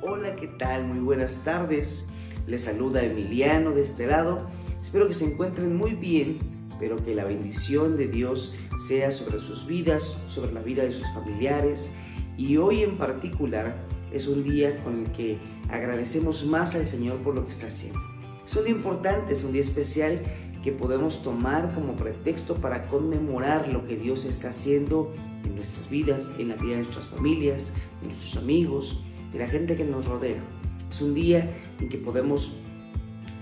Hola, ¿qué tal? Muy buenas tardes. Les saluda Emiliano de este lado. Espero que se encuentren muy bien. Espero que la bendición de Dios sea sobre sus vidas, sobre la vida de sus familiares. Y hoy en particular es un día con el que agradecemos más al Señor por lo que está haciendo. Es un día importante, es un día especial que podemos tomar como pretexto para conmemorar lo que Dios está haciendo en nuestras vidas, en la vida de nuestras familias, de nuestros amigos, de la gente que nos rodea. Es un día en que podemos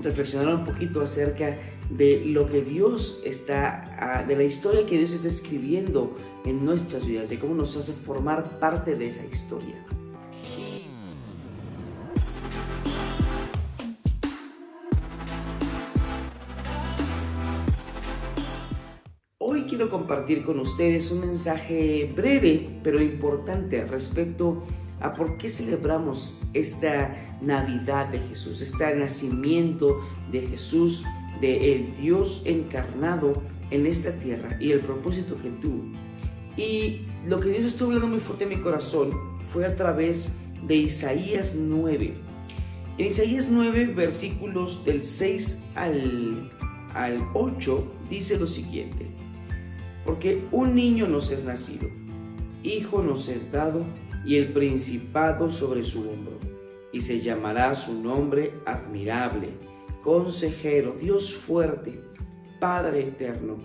reflexionar un poquito acerca de lo que Dios está, de la historia que Dios está escribiendo en nuestras vidas, de cómo nos hace formar parte de esa historia. Hoy quiero compartir con ustedes un mensaje breve pero importante respecto a por qué celebramos esta Navidad de Jesús, este nacimiento de Jesús, de el Dios encarnado en esta tierra y el propósito que tuvo. Y lo que Dios estuvo hablando muy fuerte en mi corazón fue a través de Isaías 9. En Isaías 9, versículos del 6 al 8, dice lo siguiente: porque un niño nos es nacido, hijo nos es dado, y el principado sobre su hombro, y se llamará su nombre admirable, consejero, Dios fuerte, Padre eterno,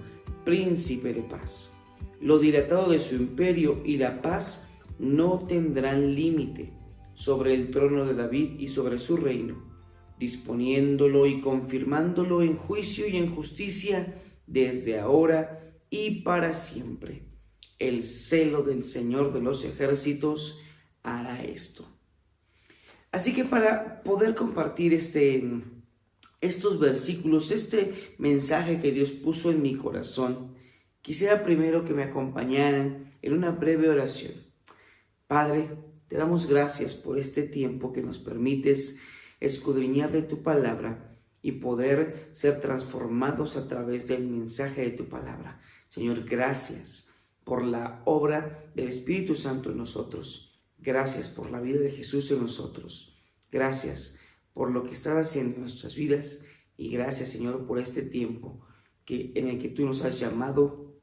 príncipe de paz. Lo dilatado de su imperio y la paz no tendrán límite sobre el trono de David y sobre su reino, disponiéndolo y confirmándolo en juicio y en justicia desde ahora y para siempre. El celo del Señor de los ejércitos hará esto. Así que para poder compartir estos versículos, este mensaje que Dios puso en mi corazón, quisiera primero que me acompañaran en una breve oración. Padre, te damos gracias por este tiempo que nos permites escudriñar de tu palabra y poder ser transformados a través del mensaje de tu palabra. Señor, gracias por la obra del Espíritu Santo en nosotros. Gracias por la vida de Jesús en nosotros. Gracias por lo que estás haciendo en nuestras vidas. Y gracias, Señor, por este tiempo en el que tú nos has llamado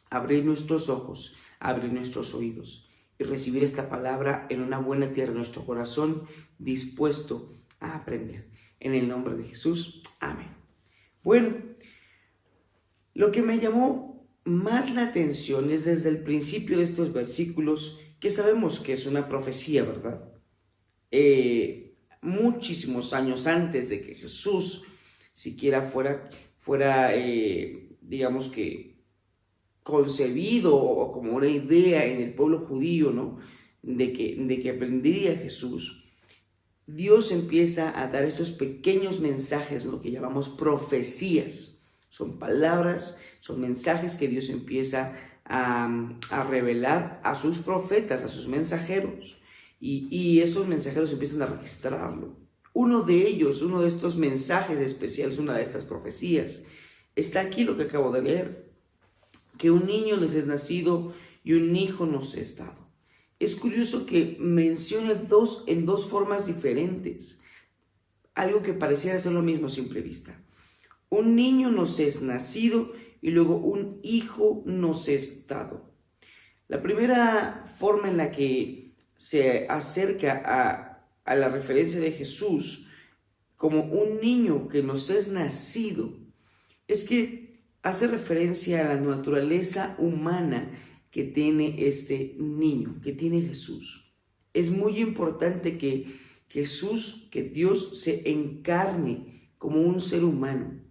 a abrir nuestros ojos, a abrir nuestros oídos y recibir esta palabra en una buena tierra en nuestro corazón, dispuesto a aprender. En el nombre de Jesús. Amén. Bueno, lo que me llamó más la atención es desde el principio de estos versículos, que sabemos que es una profecía, ¿verdad? Muchísimos años antes de que Jesús siquiera fuera digamos que concebido o como una idea en el pueblo judío, ¿no? De que aprendería Jesús. Dios empieza a dar estos pequeños mensajes, lo que llamamos profecías. Son palabras, son mensajes que Dios empieza a revelar a sus profetas, a sus mensajeros. Y esos mensajeros empiezan a registrarlo. Uno de ellos, uno de estos mensajes especiales, una de estas profecías, está aquí lo que acabo de leer. Que un niño les es nacido y un hijo nos es dado. Es curioso que mencione en dos formas diferentes, algo que pareciera ser lo mismo a simple vista. Un niño nos es nacido y luego un hijo nos es dado. La primera forma en la que se acerca a la referencia de Jesús como un niño que nos es nacido es que hace referencia a la naturaleza humana que tiene este niño, que tiene Jesús. Es muy importante que Jesús, que Dios se encarne como un ser humano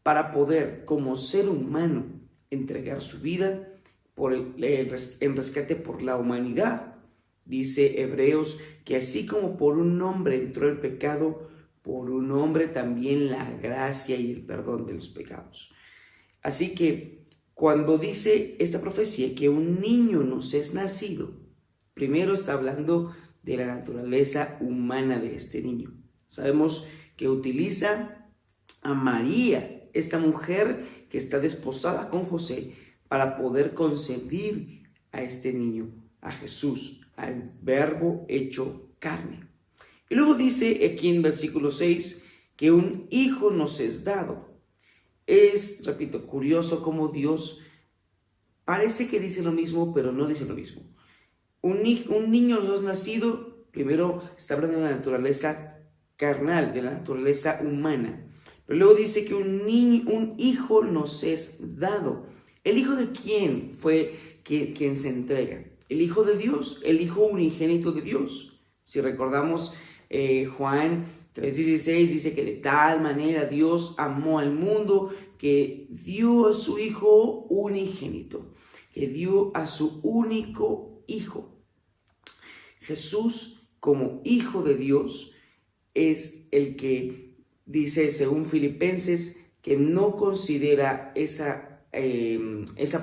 para poder, como ser humano, entregar su vida en rescate por la humanidad. Dice Hebreos que así como por un hombre entró el pecado, por un hombre también la gracia y el perdón de los pecados. Así que cuando dice esta profecía que un niño nos es nacido, primero está hablando de la naturaleza humana de este niño. Sabemos que utiliza a María, esta mujer que está desposada con José, para poder concebir a este niño, a Jesús, al Verbo hecho carne. Y luego dice aquí en versículo 6 que un hijo nos es dado. Es, repito, curioso cómo Dios parece que dice lo mismo, pero no dice lo mismo. Un niño nos es nacido, primero está hablando de la naturaleza carnal, de la naturaleza humana. Pero luego dice que un hijo nos es dado. ¿El hijo de quién fue quien se entrega? El hijo de Dios, el hijo unigénito de Dios. Si recordamos Juan 3:16 dice que de tal manera Dios amó al mundo que dio a su hijo unigénito, que dio a su único hijo. Jesús, como hijo de Dios, es el que dice, según Filipenses, que no considera esa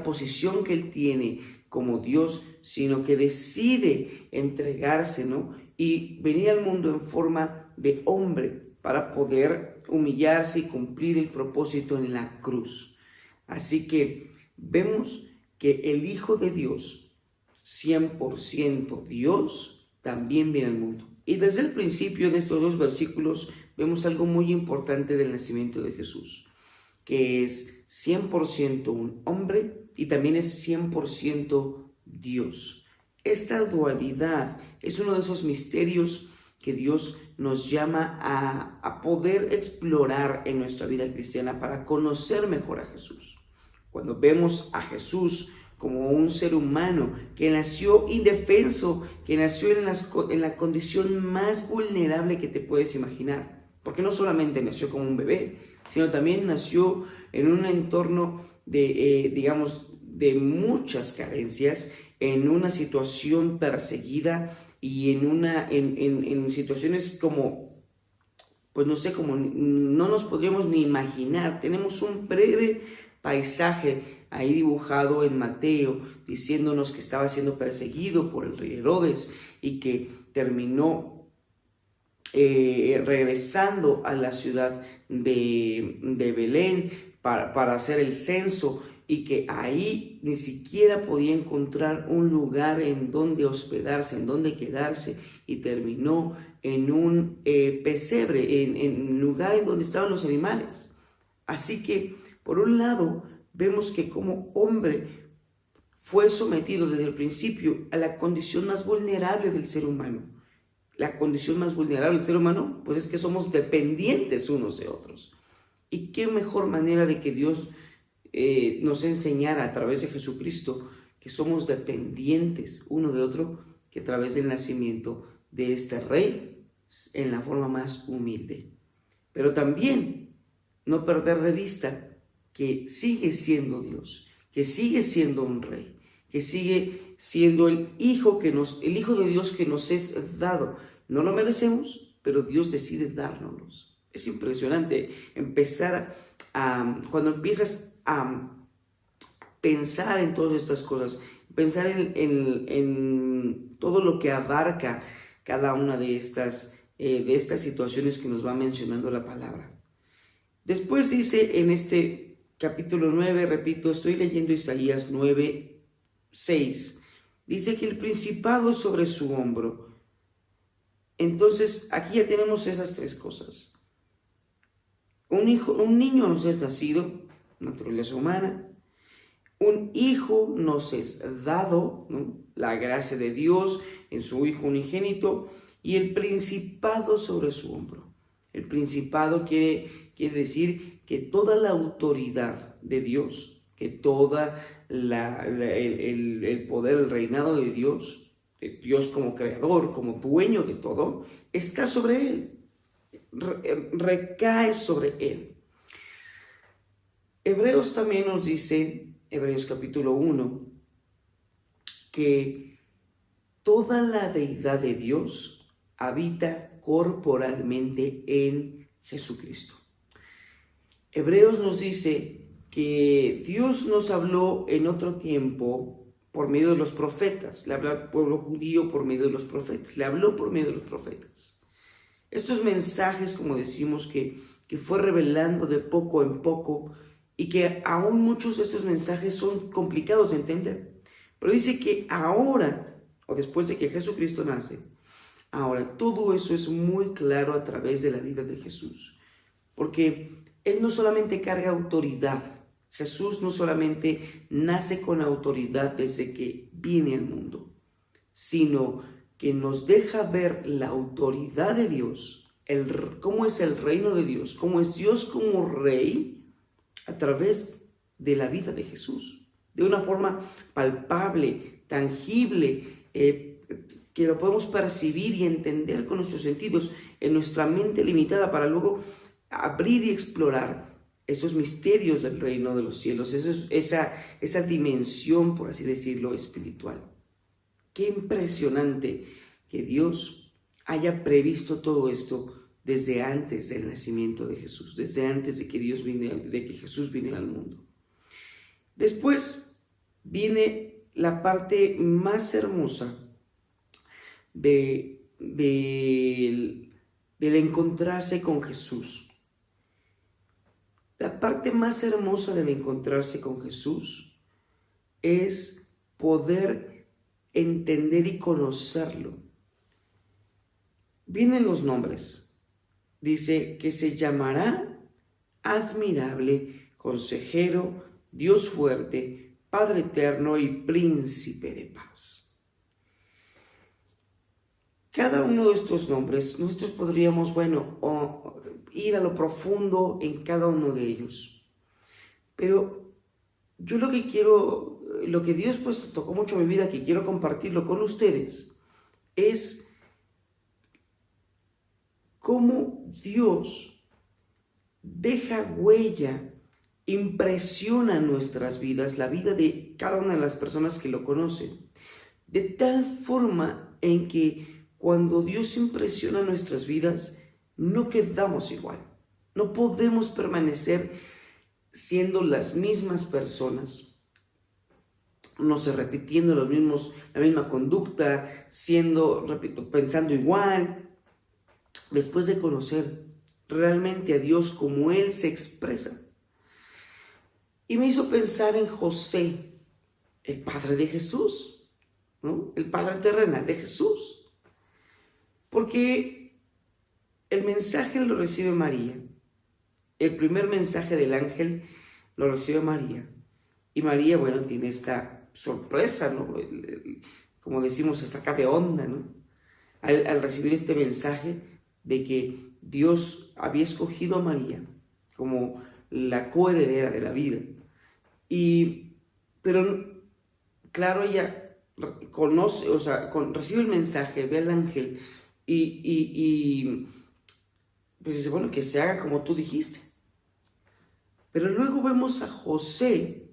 posición que él tiene como Dios, sino que decide entregarse, ¿no? Y venir al mundo en forma de hombre para poder humillarse y cumplir el propósito en la cruz. Así que vemos que el Hijo de Dios, 100% Dios, también viene al mundo. Y desde el principio de estos dos versículos vemos algo muy importante del nacimiento de Jesús, que es 100% un hombre y también es 100% Dios. Esta dualidad es uno de esos misterios que Dios nos llama a poder explorar en nuestra vida cristiana para conocer mejor a Jesús. Cuando vemos a Jesús como un ser humano que nació indefenso, que nació en la condición más vulnerable que te puedes imaginar, porque no solamente nació como un bebé, sino también nació en un entorno de muchas carencias, en una situación perseguida y en situaciones como, pues no sé, como no nos podríamos ni imaginar. Tenemos un breve paisaje ahí dibujado en Mateo, diciéndonos que estaba siendo perseguido por el rey Herodes y que terminó regresando a la ciudad de Belén para hacer el censo, y que ahí ni siquiera podía encontrar un lugar en donde hospedarse, en donde quedarse, y terminó en un pesebre, en un lugar en donde estaban los animales. Así que, por un lado, vemos que como hombre fue sometido desde el principio a la condición más vulnerable del ser humano. La condición más vulnerable del ser humano, pues es que somos dependientes unos de otros. Y qué mejor manera de que Dios nos enseñara a través de Jesucristo que somos dependientes uno de otro, que a través del nacimiento de este rey en la forma más humilde. Pero también no perder de vista que sigue siendo Dios, que sigue siendo un rey, que sigue siendo el Hijo de Dios que nos es dado. No lo merecemos, pero Dios decide dárnoslos. Es impresionante cuando empiezas a pensar en todas estas cosas, pensar en todo lo que abarca cada una de estas situaciones que nos va mencionando la palabra. Después dice en este capítulo 9, repito, estoy leyendo Isaías 9:6, dice que el principado es sobre su hombro. Entonces aquí ya tenemos esas tres cosas. Un niño nos es nacido, naturaleza humana. Un hijo nos es dado, ¿no? La gracia de Dios en su Hijo unigénito, y el principado sobre su hombro. El principado quiere decir que toda la autoridad de Dios, que toda el poder, el reinado de Dios como creador, como dueño de todo, está sobre él, recae sobre él. Hebreos también nos dice, Hebreos capítulo 1, que toda la deidad de Dios habita corporalmente en Jesucristo. Hebreos nos dice que Dios nos habló en otro tiempo por medio de los profetas. Le habló al pueblo judío por medio de los profetas. Le habló por medio de los profetas. Estos mensajes, como decimos, que fue revelando de poco en poco, y que aún muchos de estos mensajes son complicados de entender. Pero dice que ahora, o después de que Jesucristo nace, Ahora, todo eso es muy claro a través de la vida de Jesús, porque Él no solamente carga autoridad, Jesús no solamente nace con autoridad desde que viene al mundo, sino que nos deja ver la autoridad de Dios, cómo es el reino de Dios, cómo es Dios como rey a través de la vida de Jesús, de una forma palpable, tangible, que lo podemos percibir y entender con nuestros sentidos, en nuestra mente limitada, para luego abrir y explorar esos misterios del reino de los cielos, esa dimensión, por así decirlo, espiritual. Qué impresionante que Dios haya previsto todo esto desde antes del nacimiento de Jesús, desde antes de que Jesús viniera al mundo. Después viene la parte más hermosa del encontrarse con Jesús. La parte más hermosa del encontrarse con Jesús es poder entender y conocerlo. Vienen los nombres. Dice que se llamará Admirable, Consejero, Dios Fuerte, Padre Eterno y Príncipe de Paz. Cada uno de estos nombres, nosotros podríamos, ir a lo profundo en cada uno de ellos. Pero yo lo que Dios pues tocó mucho mi vida, que quiero compartirlo con ustedes, es cómo Dios deja huella, impresiona nuestras vidas, la vida de cada una de las personas que lo conocen, de tal forma en que cuando Dios impresiona nuestras vidas, no quedamos igual. No podemos permanecer siendo las mismas personas, no sé, repitiendo la misma conducta, pensando igual. Después de conocer realmente a Dios como Él se expresa. Y me hizo pensar en José, el padre de Jesús, ¿no? El padre terrenal de Jesús. Porque el mensaje lo recibe María. El primer mensaje del ángel lo recibe María. Y María, tiene esta sorpresa, ¿no? Como decimos, se saca de onda, ¿no? Al recibir este mensaje de que Dios había escogido a María como la coheredera de la vida. Pero claro, ella conoce, recibe el mensaje, ve al ángel y pues dice, que se haga como tú dijiste. Pero luego vemos a José,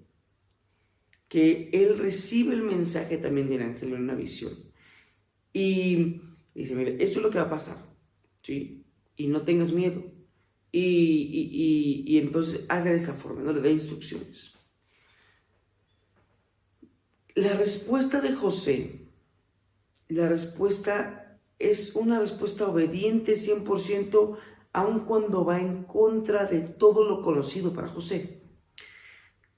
que él recibe el mensaje también del ángel en una visión. Y dice, mira, esto es lo que va a pasar, ¿sí? Y no tengas miedo. Y entonces haga de esa forma, no le da instrucciones. La respuesta de José, es una respuesta obediente 100%, aun cuando va en contra de todo lo conocido para José.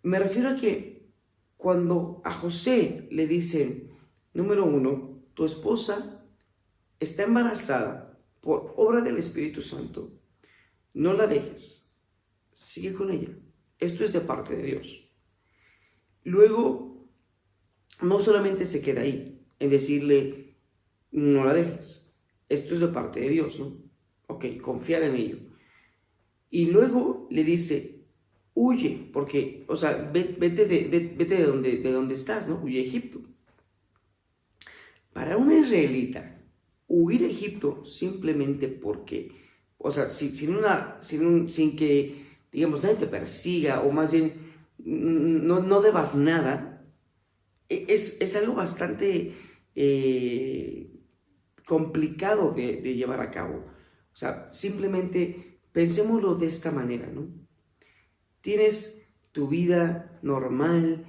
Me refiero a que cuando a José le dicen, número 1, tu esposa está embarazada por obra del Espíritu Santo, no la dejes, sigue con ella. Esto es de parte de Dios. Luego, no solamente se queda ahí en decirle, no la dejes. Esto es de parte de Dios, ¿no? Ok, confiar en ello. Y luego le dice, huye, porque, vete de donde estás, ¿no? Huye a Egipto. Para un israelita, huir a Egipto simplemente porque, sin que, digamos, nadie te persiga, o más bien, no debas nada, es algo bastante complicado de llevar a cabo. Simplemente pensémoslo de esta manera, ¿no? Tienes tu vida normal,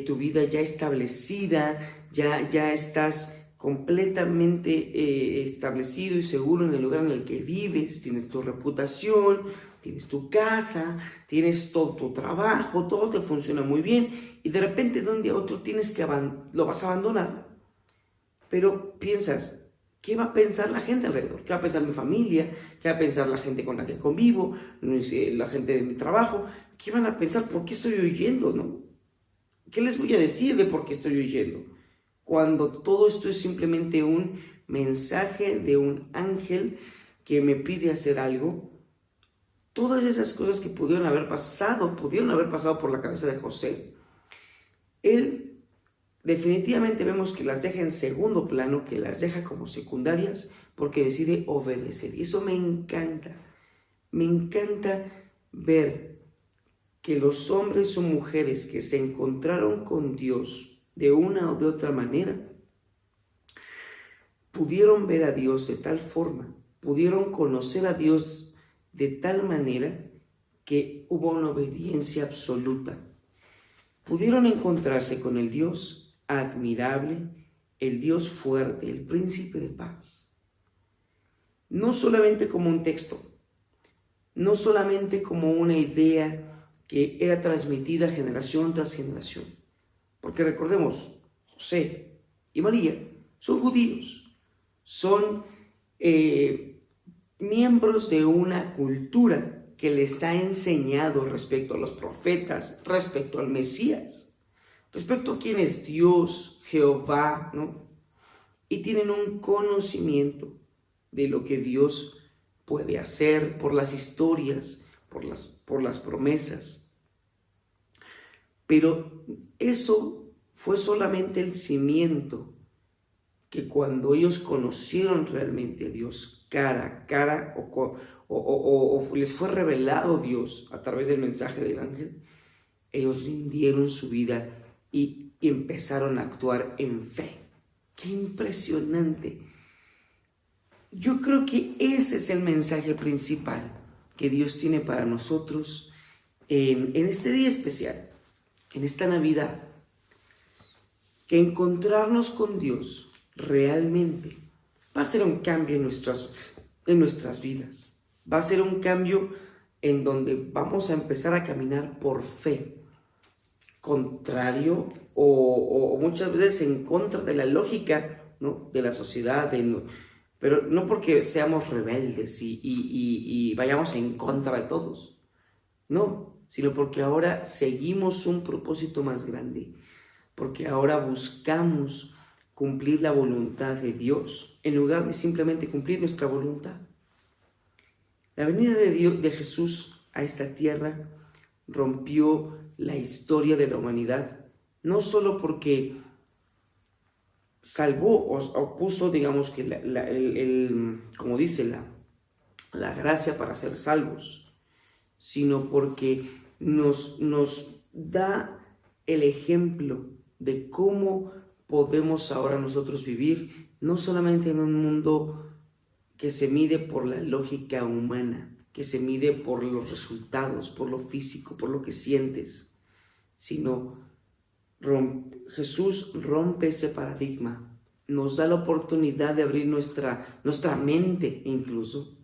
tu vida ya establecida, ya estás completamente establecido y seguro en el lugar en el que vives, tienes tu reputación, tienes tu casa, tienes todo tu trabajo, todo te funciona muy bien, y de repente de un día a otro lo vas a abandonar. Pero piensas, ¿Qué va a pensar la gente alrededor? ¿Qué va a pensar mi familia? ¿Qué va a pensar la gente con la que convivo? La gente de mi trabajo. ¿Qué van a pensar? ¿Por qué estoy huyendo, no? ¿Qué les voy a decir de por qué estoy huyendo? Cuando todo esto es simplemente un mensaje de un ángel que me pide hacer algo, todas esas cosas que pudieron haber pasado por la cabeza de José, él definitivamente vemos que las deja en segundo plano, que las deja como secundarias, porque decide obedecer. Y eso me encanta. Me encanta ver que los hombres o mujeres que se encontraron con Dios de una o de otra manera, pudieron ver a Dios de tal forma, pudieron conocer a Dios de tal manera que hubo una obediencia absoluta. Pudieron encontrarse con el Dios admirable, el Dios fuerte, el príncipe de paz. No solamente como un texto, no solamente como una idea que era transmitida generación tras generación. Porque recordemos, José y María son judíos, son miembros de una cultura que les ha enseñado respecto a los profetas, respecto al Mesías, respecto a quién es Dios, Jehová, ¿no? Y tienen un conocimiento de lo que Dios puede hacer por las historias, por las promesas. Pero eso fue solamente el cimiento que cuando ellos conocieron realmente a Dios cara a cara o les fue revelado Dios a través del mensaje del ángel, ellos rindieron su vida y empezaron a actuar en fe. ¡Qué impresionante! Yo creo que ese es el mensaje principal que Dios tiene para nosotros en este día especial, en esta Navidad. Que encontrarnos con Dios realmente va a ser un cambio en nuestras vidas. Va a ser un cambio en donde vamos a empezar a caminar por fe, contrario o muchas veces en contra de la lógica, ¿no?, de la sociedad, pero no porque seamos rebeldes y vayamos en contra de todos, no, sino porque ahora seguimos un propósito más grande, porque ahora buscamos cumplir la voluntad de Dios en lugar de simplemente cumplir nuestra voluntad. La venida de Jesús a esta tierra rompió la historia de la humanidad, no solo porque salvó o puso, digamos que como dice la gracia para ser salvos, sino porque nos da el ejemplo de cómo podemos ahora nosotros vivir, no solamente en un mundo que se mide por la lógica humana, que se mide por los resultados, por lo físico, por lo que sientes, sino Jesús rompe ese paradigma, nos da la oportunidad de abrir nuestra mente incluso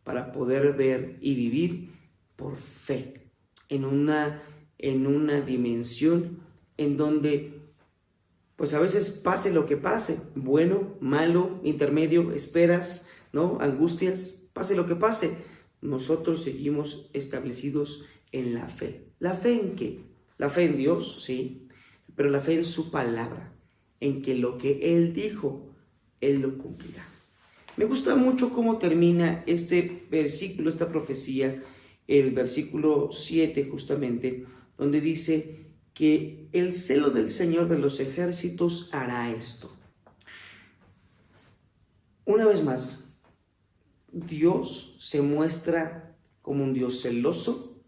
para poder ver y vivir por fe en una dimensión en donde pues a veces pase lo que pase, bueno, malo, intermedio, esperas, ¿no?, angustias, pase lo que pase, nosotros seguimos establecidos en la fe. ¿La fe en qué? La fe en Dios, sí, pero la fe en su palabra, en que lo que Él dijo, Él lo cumplirá. Me gusta mucho cómo termina este versículo, esta profecía, el versículo 7 justamente, donde dice que el celo del Señor de los ejércitos hará esto. Una vez más, Dios se muestra como un Dios celoso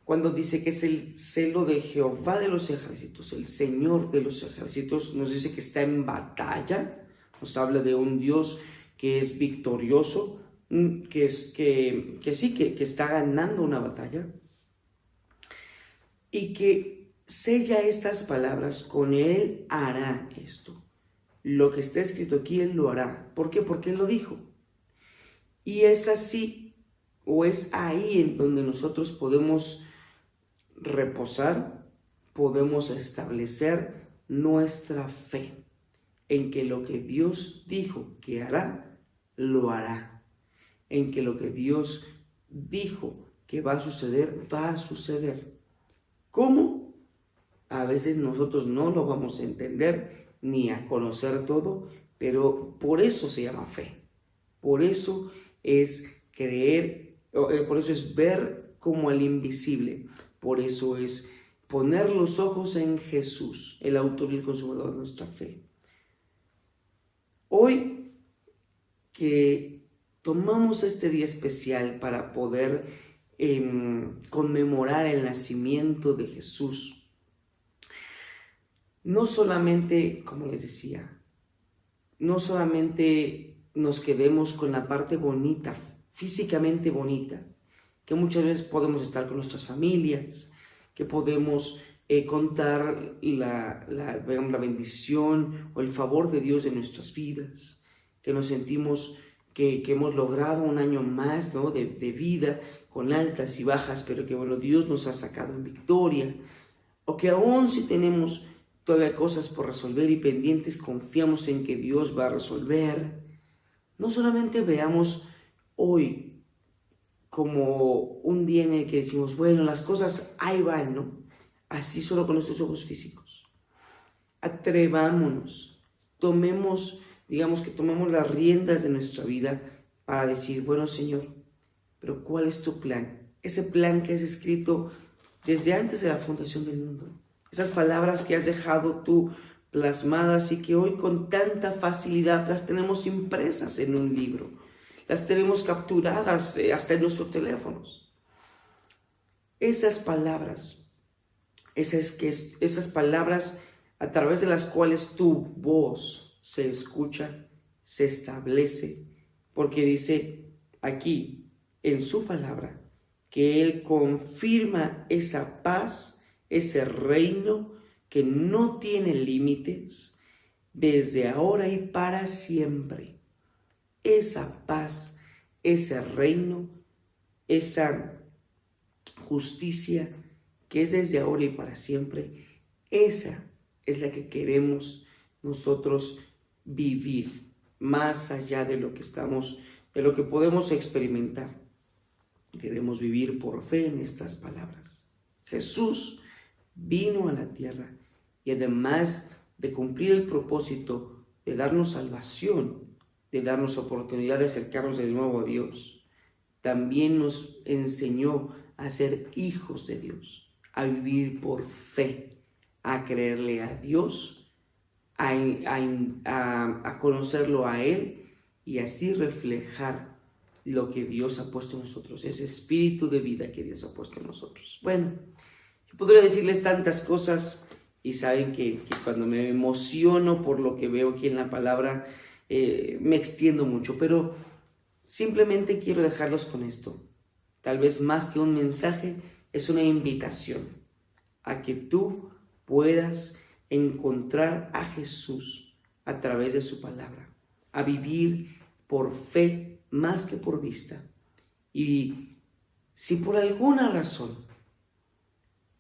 cuando dice que es el celo de Jehová de los ejércitos, el Señor de los ejércitos. Nos dice que está en batalla, nos habla de un Dios que es victorioso, que está ganando una batalla y que sella estas palabras: con Él hará esto. Lo que está escrito aquí, Él lo hará. ¿Por qué? Porque Él lo dijo. Y es así, o es ahí en donde nosotros podemos reposar, podemos establecer nuestra fe. en que lo que Dios dijo que hará, lo hará. En que lo que Dios dijo que va a suceder, va a suceder. ¿Cómo? A veces nosotros no lo vamos a entender ni a conocer todo, pero por eso se llama fe. Por eso es creer, por eso es ver como el invisible. Por eso es poner los ojos en Jesús, el autor y el consumador de nuestra fe. Hoy que tomamos este día especial para poder conmemorar el nacimiento de Jesús, no solamente, como les decía, no solamente nos quedemos con la parte bonita, físicamente bonita, que muchas veces podemos estar con nuestras familias, que podemos contar la bendición o el favor de Dios en nuestras vidas, que nos sentimos que hemos logrado un año más, ¿no?, de vida, con altas y bajas, pero que bueno, Dios nos ha sacado en victoria, o que aún si tenemos todavía cosas por resolver y pendientes, confiamos en que Dios va a resolver. No solamente veamos hoy como un día en el que decimos, bueno, las cosas ahí van, ¿no? Así solo con nuestros ojos físicos. Atrevámonos, tomemos las riendas de nuestra vida para decir, bueno, Señor, pero ¿cuál es tu plan? Ese plan que has escrito desde antes de la fundación del mundo. Esas palabras que has dejado tú plasmadas y que hoy con tanta facilidad las tenemos impresas en un libro. Las tenemos capturadas hasta en nuestros teléfonos. Esas palabras a través de las cuales tu voz se escucha, se establece, porque dice aquí en su palabra que Él confirma esa paz, ese reino que no tiene límites, desde ahora y para siempre. Esa paz, ese reino, esa justicia que es desde ahora y para siempre, esa es la que queremos nosotros vivir, más allá de lo que podemos experimentar. Queremos vivir por fe en estas palabras. Jesús vino a la tierra y además de cumplir el propósito de darnos salvación, de darnos oportunidad de acercarnos de nuevo a Dios, también nos enseñó a ser hijos de Dios, a vivir por fe, a creerle a Dios, a conocerlo a Él y así reflejar lo que Dios ha puesto en nosotros, ese espíritu de vida que Dios ha puesto en nosotros. Bueno, yo podría decirles tantas cosas y saben que cuando me emociono por lo que veo aquí en la palabra, me extiendo mucho, pero simplemente quiero dejarlos con esto. Tal vez más que un mensaje, es una invitación a que tú puedas encontrar a Jesús a través de su palabra, a vivir por fe más que por vista. Y si por alguna razón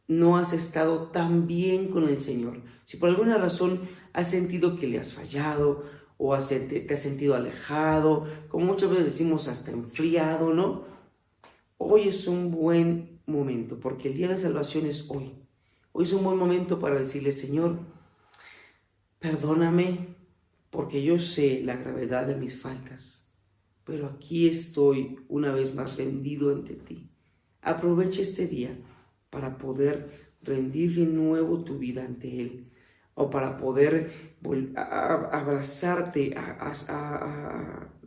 no has estado tan bien con el Señor, si por alguna razón has sentido que le has fallado o te has sentido alejado, como muchas veces decimos hasta enfriado, ¿no? Hoy es un buen momento, porque el día de salvación es hoy. Hoy es un buen momento para decirle, Señor, perdóname, porque yo sé la gravedad de mis faltas, pero aquí estoy una vez más rendido ante ti. Aprovecha este día para poder rendir de nuevo tu vida ante Él, o para poder abrazarte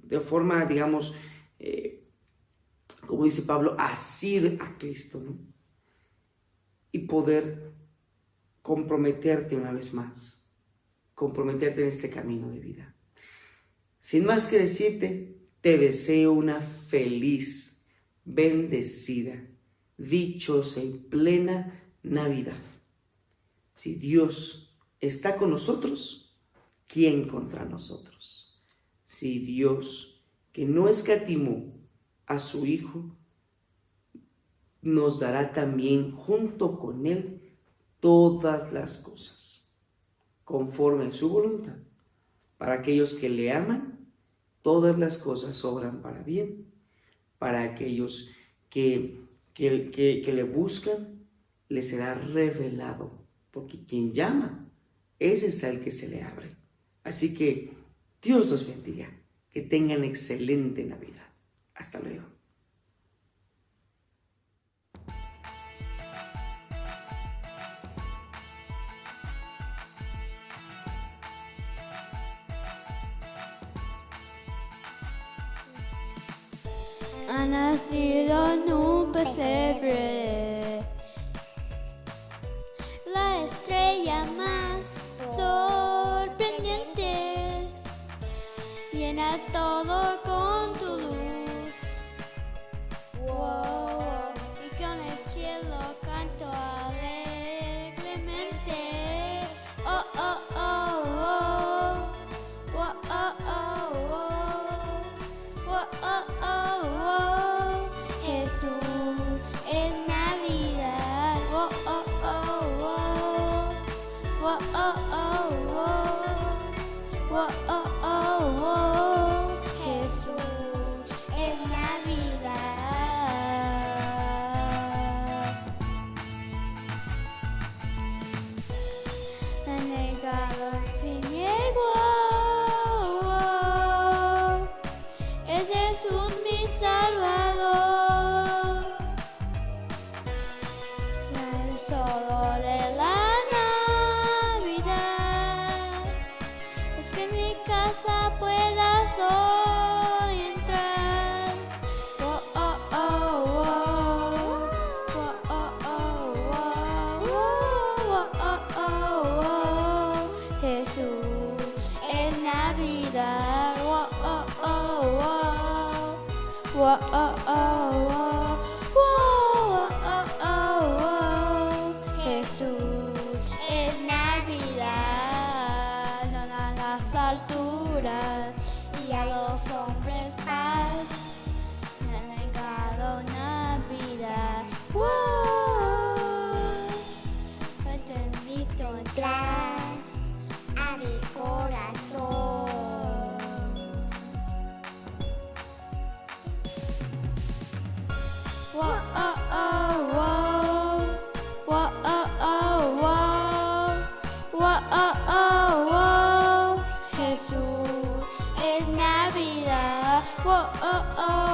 de forma, digamos, como dice Pablo, asir a Cristo, ¿no? Y poder comprometerte una vez más, comprometerte en este camino de vida. Sin más que decirte, te deseo una feliz, bendecida, dichosa y plena Navidad. Si Dios está con nosotros, ¿quién contra nosotros? Si Dios, que no escatimó a su Hijo, nos dará también junto con Él todas las cosas, conforme a su voluntad. Para aquellos que le aman, todas las cosas obran para bien. Para aquellos que le buscan, le será revelado. Porque quien llama, ese es el que se le abre. Así que Dios los bendiga. Que tengan excelente Navidad. Hasta luego. Ha nacido en un pesebre la estrella más sorprendente. Llenas todo con tu luz. Wow, y con el cielo canto alegremente. Oh, oh, oh, oh. Oh, oh, oh, oh. Oh, oh, oh, oh. Jesús es Navidad. Oh, oh, oh, oh. Oh, oh, oh, oh. Oh, oh, oh, oh. Jesús es Navidad. La negado al fin llegó. Es Jesús mi Salvador. El solo de la Navidad es que en mi casa puedas hoy entrar. Oh, oh, oh, oh. Oh, oh, oh, oh. Oh, oh, oh, oh. Jesús es Navidad. Oh, oh, oh, oh. Oh, oh, oh, oh. Oh, oh, oh, oh. Jesús es Navidad. No a las alturas y a los hombres paz. Me ha negado Navidad. Wow. Hoy te invito a entrar a mi corazón. Wow, oh, oh, wow. Wow, oh, oh, wow. Wow, oh, oh, wow. Jesús es Navidad. Wow, oh, oh.